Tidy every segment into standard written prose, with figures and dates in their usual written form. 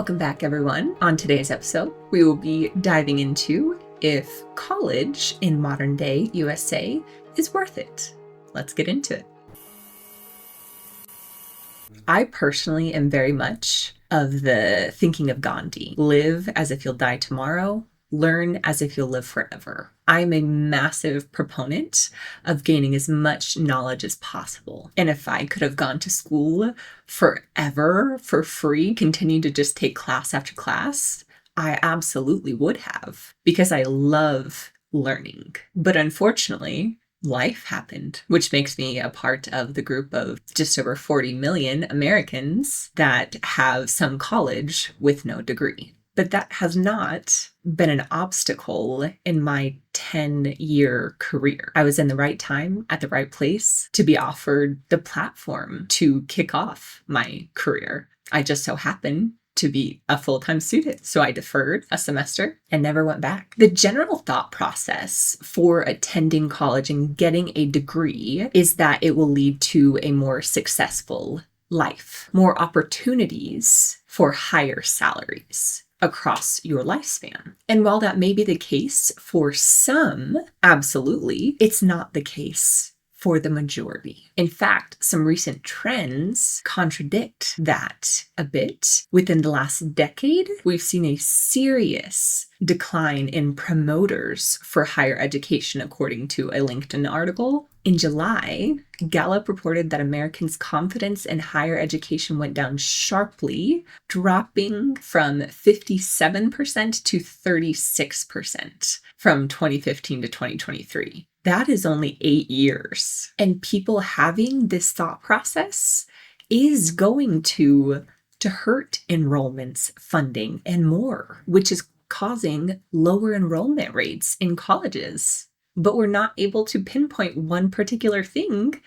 Welcome back, everyone. On today's episode, we will be diving into if college in modern day USA is worth it. Let's get into it. I personally am very much of the thinking of Gandhi. Live as if you'll die tomorrow. Learn as if you'll live forever. I'm a massive proponent of gaining as much knowledge as possible. And if I could have gone to school forever for free, continue to just take class after class, I absolutely would have, because I love learning. But unfortunately, life happened, which makes me a part of the group of just over 40 million Americans that have some college with no degree. But that has not been an obstacle in my 10-year career. I was in the right time at the right place to be offered the platform to kick off my career. I just so happened to be a full-time student, so I deferred a semester and never went back. The general thought process for attending college and getting a degree is that it will lead to a more successful life, more opportunities for higher salaries across your lifespan. And while that may be the case for some, absolutely, it's not the case for the majority. In fact, some recent trends contradict that a bit. Within the last decade, we've seen a serious decline in promoters for higher education, according to a LinkedIn article. In July, Gallup reported that Americans' confidence in higher education went down sharply, dropping from 57% to 36% from 2015 to 2023. That is only 8 years. And people having this thought process is going to hurt enrollments, funding, and more, which is causing lower enrollment rates in colleges. But we're not able to pinpoint one particular thing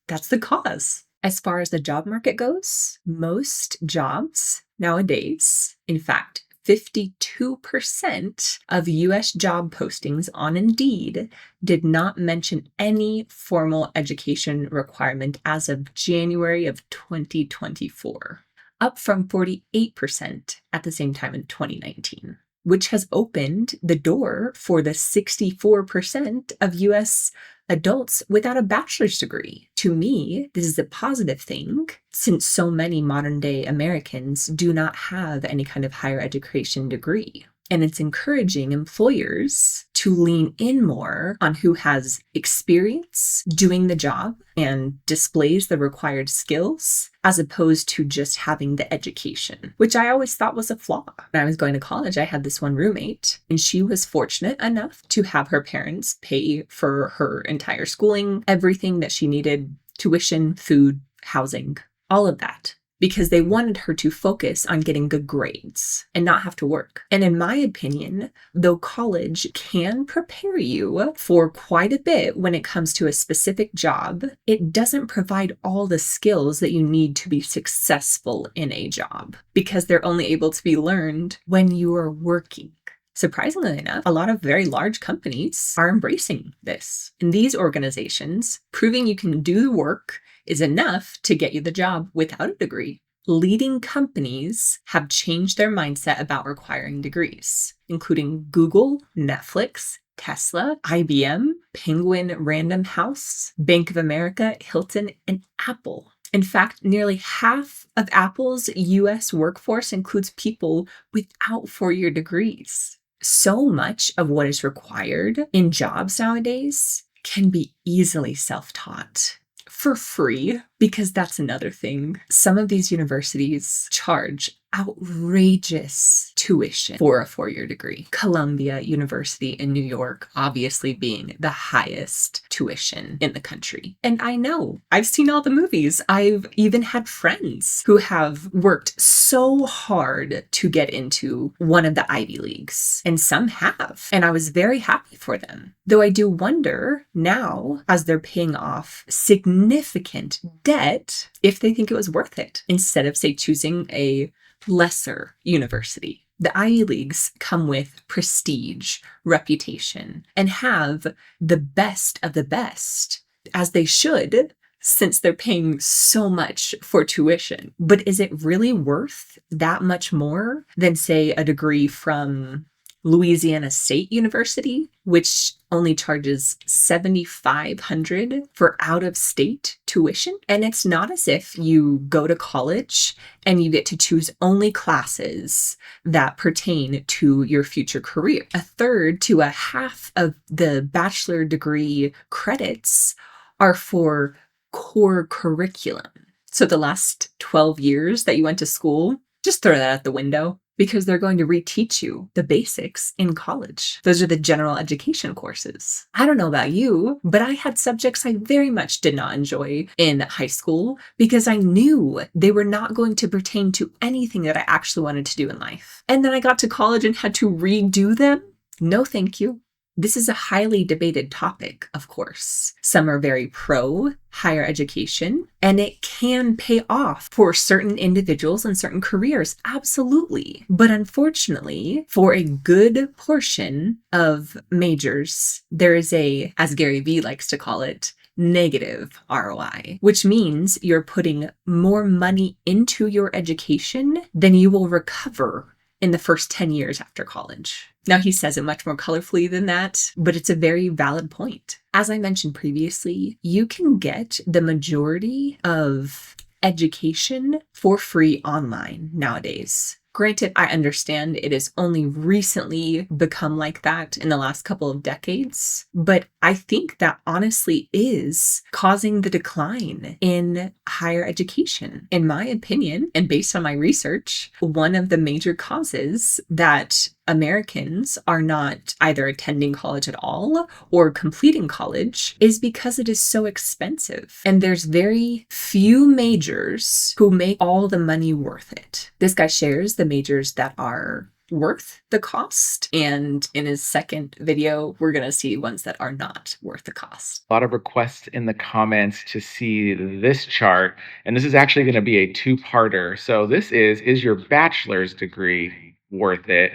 that's the cause. As far as the job market goes, most jobs nowadays, in fact, 52% of US job postings on Indeed did not mention any formal education requirement as of January of 2024, up from 48% at the same time in 2019, which has opened the door for the 64% of US adults without a bachelor's degree. To me, this is a positive thing, since so many modern day Americans do not have any kind of higher education degree. And it's encouraging employers to lean in more on who has experience doing the job and displays the required skills, as opposed to just having the education, which I always thought was a flaw. When I was going to college, I had this one roommate, and she was fortunate enough to have her parents pay for her entire schooling, everything that she needed, tuition, food, housing, all of that, because they wanted her to focus on getting good grades and not have to work. And in my opinion, though college can prepare you for quite a bit when it comes to a specific job, it doesn't provide all the skills that you need to be successful in a job, because they're only able to be learned when you are working. Surprisingly enough, a lot of very large companies are embracing this. In these organizations, proving you can do the work is enough to get you the job without a degree. Leading companies have changed their mindset about requiring degrees, including Google, Netflix, Tesla, IBM, Penguin Random House, Bank of America, Hilton, and Apple. In fact, nearly half of Apple's US workforce includes people without 4-year degrees. So much of what is required in jobs nowadays can be easily self-taught for free, because that's another thing. Some of these universities charge outrageous tuition for a 4-year degree. Columbia University in New York, obviously being the highest tuition in the country. And I know, I've seen all the movies. I've even had friends who have worked so hard to get into one of the Ivy Leagues, and some have. And I was very happy for them. Though I do wonder now, as they're paying off significant debt, if they think it was worth it, instead of, say, choosing a lesser university. The Ivy Leagues come with prestige, reputation, and have the best of the best, as they should, since they're paying so much for tuition. But is it really worth that much more than, say, a degree from Louisiana State University, which only charges $7,500 for out-of-state tuition? And it's not as if you go to college and you get to choose only classes that pertain to your future career. A third to a half of the bachelor degree credits are for core curriculum. So the last 12 years that you went to school, just throw that out the window, because they're going to reteach you the basics in college. Those are the general education courses. I don't know about you, but I had subjects I very much did not enjoy in high school because I knew they were not going to pertain to anything that I actually wanted to do in life. And then I got to college and had to redo them. No, thank you. This is a highly debated topic, of course. Some are very pro higher education, and it can pay off for certain individuals and certain careers, absolutely. But unfortunately, for a good portion of majors, there is a, as Gary Vee likes to call it, negative ROI, which means you're putting more money into your education than you will recover in the first 10 years after college. Now, he says it much more colorfully than that, but it's a very valid point. As I mentioned previously, you can get the majority of education for free online nowadays. Granted, I understand it has only recently become like that in the last couple of decades, but I think that honestly is causing the decline in higher education. In my opinion, and based on my research, one of the major causes that Americans are not either attending college at all or completing college is because it is so expensive. And there's very few majors who make all the money worth it. This guy shares the majors that are worth the cost. And in his second video, we're going to see ones that are not worth the cost. A lot of requests in the comments to see this chart, and this is actually going to be a two-parter. So this is your bachelor's degree worth it?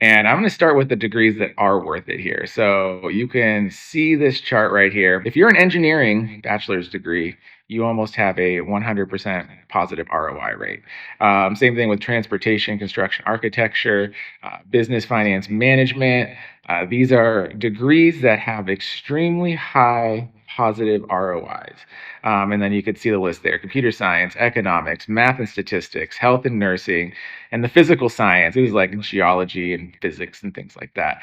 And I'm going to start with the degrees that are worth it here. So you can see this chart right here. If you're an engineering bachelor's degree, you almost have a 100% positive ROI rate. Same thing with transportation, construction, architecture, business, finance, management. These are degrees that have extremely high positive ROIs. And then you could see the list there: computer science, economics, math and statistics, health and nursing, and the physical science. It was like geology and physics and things like that.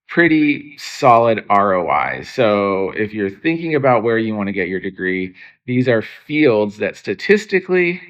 Pretty solid ROIs. So if you're thinking about where you want to get your degree, these are fields that statistically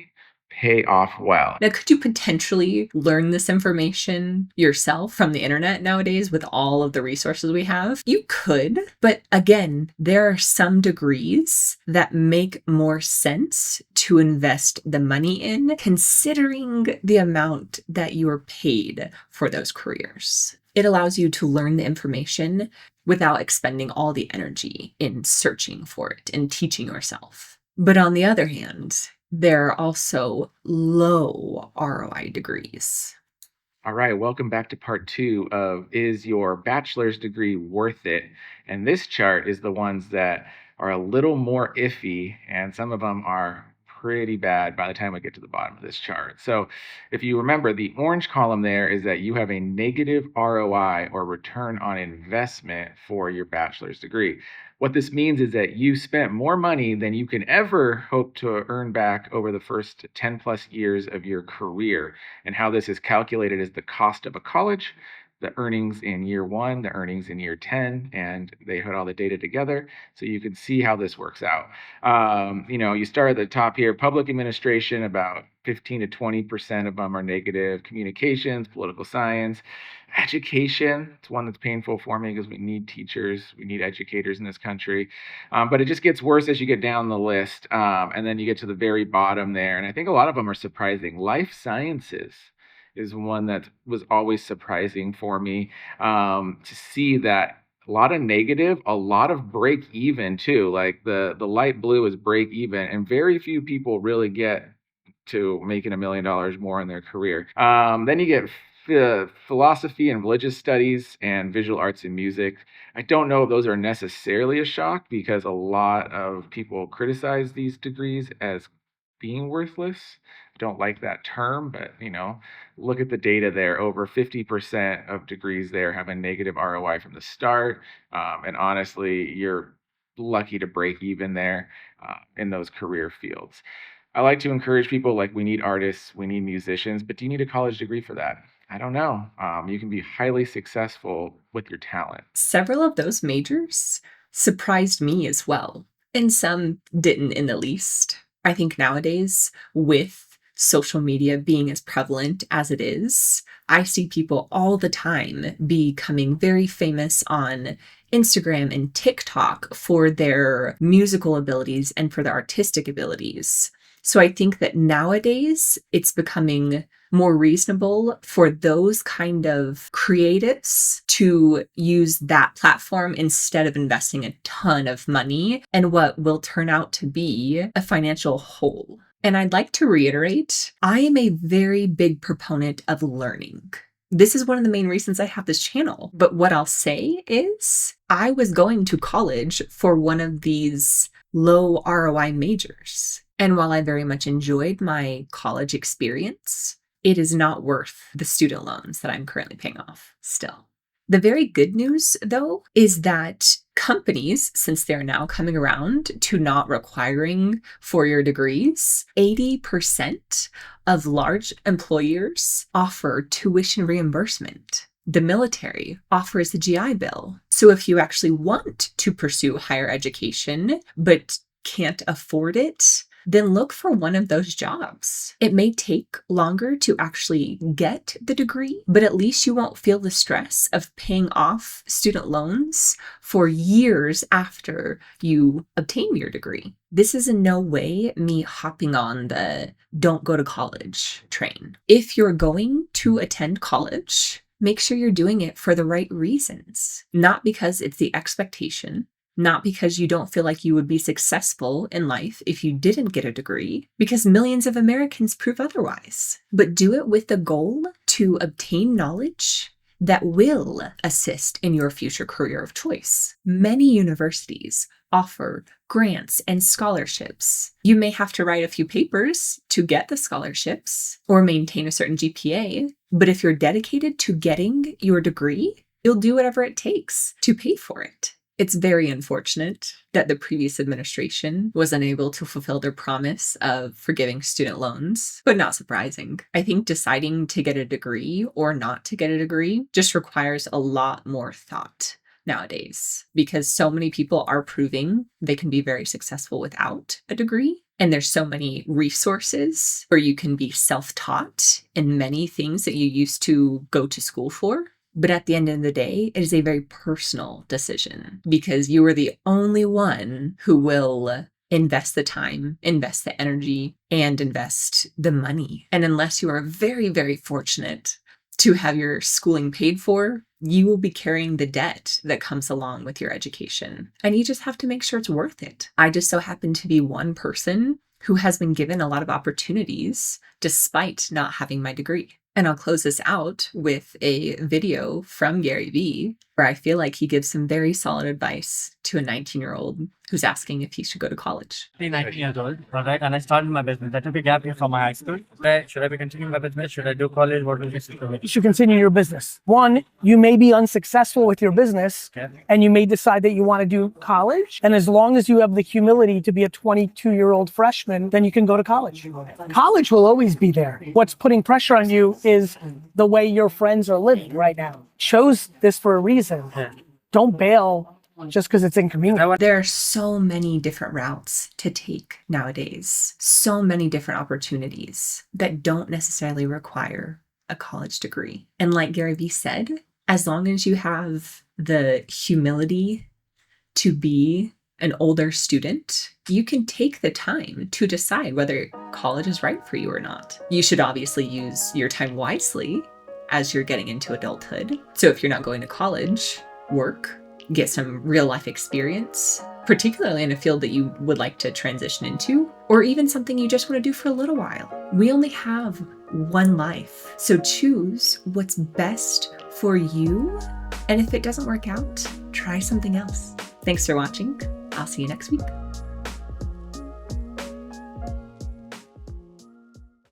pay off well. Now, could you potentially learn this information yourself from the internet nowadays with all of the resources we have? You could, but again, there are some degrees that make more sense to invest the money in, considering the amount that you are paid for those careers. It allows you to learn the information without expending all the energy in searching for it and teaching yourself. But on the other hand, there are also low ROI degrees. All right, welcome back to part 2 of Is Your Bachelor's Degree Worth It? And this chart is the ones that are a little more iffy, and some of them are pretty bad by the time we get to the bottom of this chart. So if you remember, the orange column there is that you have a negative ROI, or return on investment, for your bachelor's degree. What this means is that you spent more money than you can ever hope to earn back over the first 10 plus years of your career. And how this is calculated is the cost of a college, the earnings in year 1, the earnings in year 10, and they put all the data together so you can see how this works out. You start at the top here: public administration, about 15 to 20% of them are negative. Communications, political science. Education, it's one that's painful for me because we need teachers, we need educators in this country. But it just gets worse as you get down the list. And then you get to the very bottom there. And I think a lot of them are surprising. Life sciences is one that was always surprising for me, to see that a lot of negative, a lot of break even too. Like the light blue is break even, and very few people really get to making $1 million more in their career. Then you get philosophy and religious studies and visual arts and music. I don't know if those are necessarily a shock because a lot of people criticize these degrees as being worthless. I don't like that term, but look at the data there. Over 50% of degrees there have a negative ROI from the start. And honestly, you're lucky to break even there in those career fields. I like to encourage people, like, we need artists, we need musicians, but do you need a college degree for that? I don't know. You can be highly successful with your talent. Several of those majors surprised me as well, and some didn't in the least. I think nowadays, with social media being as prevalent as it is, I see people all the time becoming very famous on Instagram and TikTok for their musical abilities and for their artistic abilities. So I think that nowadays it's becoming more reasonable for those kind of creatives to use that platform instead of investing a ton of money in what will turn out to be a financial hole. And I'd like to reiterate, I am a very big proponent of learning. This is one of the main reasons I have this channel. But what I'll say is I was going to college for one of these low ROI majors. And while I very much enjoyed my college experience, it is not worth the student loans that I'm currently paying off still. The very good news, though, is that companies, since they're now coming around to not requiring four-year degrees, 80% of large employers offer tuition reimbursement. The military offers a GI Bill. So if you actually want to pursue higher education but can't afford it, then look for one of those jobs. It may take longer to actually get the degree, but at least you won't feel the stress of paying off student loans for years after you obtain your degree. This is in no way me hopping on the don't go to college train. If you're going to attend college, make sure you're doing it for the right reasons, not because it's the expectation, not because you don't feel like you would be successful in life if you didn't get a degree, because millions of Americans prove otherwise. But do it with the goal to obtain knowledge that will assist in your future career of choice. Many universities offer grants and scholarships. You may have to write a few papers to get the scholarships or maintain a certain GPA, but if you're dedicated to getting your degree, you'll do whatever it takes to pay for it. It's very unfortunate that the previous administration was unable to fulfill their promise of forgiving student loans, but not surprising. I think deciding to get a degree or not to get a degree just requires a lot more thought nowadays, because so many people are proving they can be very successful without a degree. And there's so many resources where you can be self-taught in many things that you used to go to school for. But at the end of the day, it is a very personal decision because you are the only one who will invest the time, invest the energy, and invest the money. And unless you are very, very fortunate to have your schooling paid for, you will be carrying the debt that comes along with your education. And you just have to make sure it's worth it. I just so happen to be one person who has been given a lot of opportunities despite not having my degree. And I'll close this out with a video from Gary Vee, where I feel like he gives some very solid advice to a 19-year-old who's asking if he should go to college. I'm 19 years old, all right, and I started my business. I took a gap year from my high school. Should I be continuing my business? Should I do college? What will you say? You should continue your business. One, you may be unsuccessful with your business, and you may decide that you want to do college. And as long as you have the humility to be a 22-year-old freshman, then you can go to college. College will always be there. What's putting pressure on you is the way your friends are living right now. Chose this for a reason. Don't bail just because it's inconvenient. There are so many different routes to take nowadays, so many different opportunities that don't necessarily require a college degree. And like Gary Vee said, as long as you have the humility to be an older student, you can take the time to decide whether college is right for you or not. You should obviously use your time wisely as you're getting into adulthood. So if you're not going to college, work get some real life experience, particularly in a field that you would like to transition into, or even something you just want to do for a little while. We only have one life, so choose what's best for you. And if it doesn't work out, try something else. Thanks for watching. I'll see you next week.